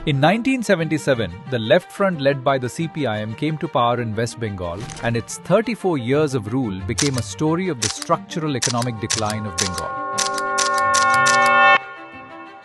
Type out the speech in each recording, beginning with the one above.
In 1977, the left front led by the CPIM came to power in West Bengal, and its 34 years of rule became a story of the structural economic decline of Bengal.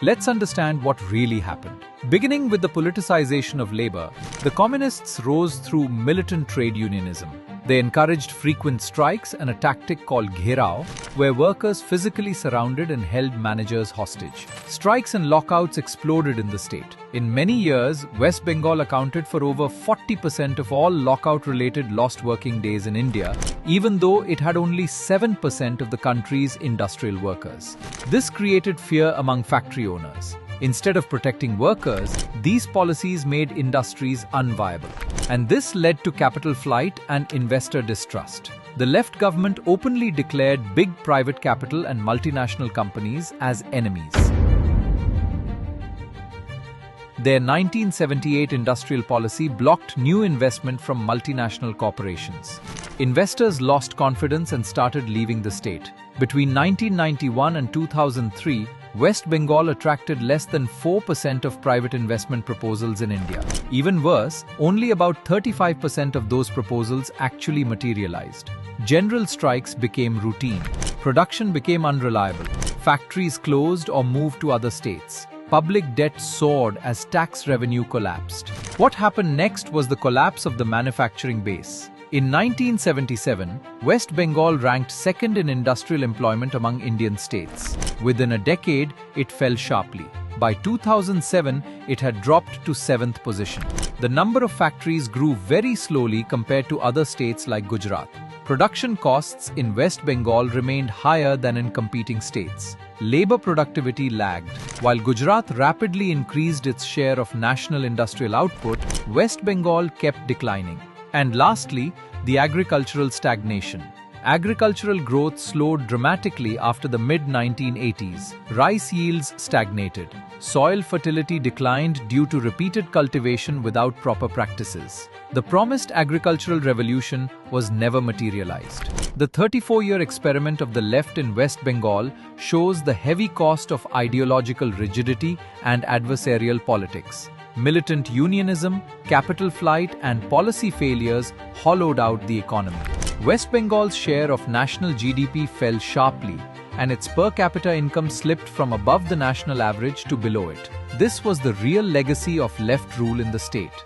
Let's understand what really happened. Beginning with the politicization of labor, the communists rose through militant trade unionism. They encouraged frequent strikes and a tactic called gherao, where workers physically surrounded and held managers hostage. Strikes and lockouts exploded in the state. In many years, West Bengal accounted for over 40% of all lockout-related lost working days in India, even though it had only 7% of the country's industrial workers. This created fear among factory owners. Instead of protecting workers, these policies made industries unviable. And this led to capital flight and investor distrust. The left government openly declared big private capital and multinational companies as enemies. Their 1978 industrial policy blocked new investment from multinational corporations. Investors lost confidence and started leaving the state. Between 1991 and 2003, West Bengal attracted less than 4% of private investment proposals in India. Even worse, only about 35% of those proposals actually materialized. General strikes became routine. Production became unreliable. Factories closed or moved to other states. Public debt soared as tax revenue collapsed. What happened next was the collapse of the manufacturing base. In 1977, West Bengal ranked second in industrial employment among Indian states. Within a decade, it fell sharply. By 2007, it had dropped to 7th position. The number of factories grew very slowly compared to other states like Gujarat. Production costs in West Bengal remained higher than in competing states. Labor productivity lagged. While Gujarat rapidly increased its share of national industrial output, West Bengal kept declining. And lastly, the agricultural stagnation. Agricultural growth slowed dramatically after the mid-1980s. Rice yields stagnated. Soil fertility declined due to repeated cultivation without proper practices. The promised agricultural revolution was never materialized. The 34-year experiment of the left in West Bengal shows the heavy cost of ideological rigidity and adversarial politics. Militant unionism, capital flight, and policy failures hollowed out the economy. West Bengal's share of national GDP fell sharply, and its per capita income slipped from above the national average to below it. This was the real legacy of left rule in the state.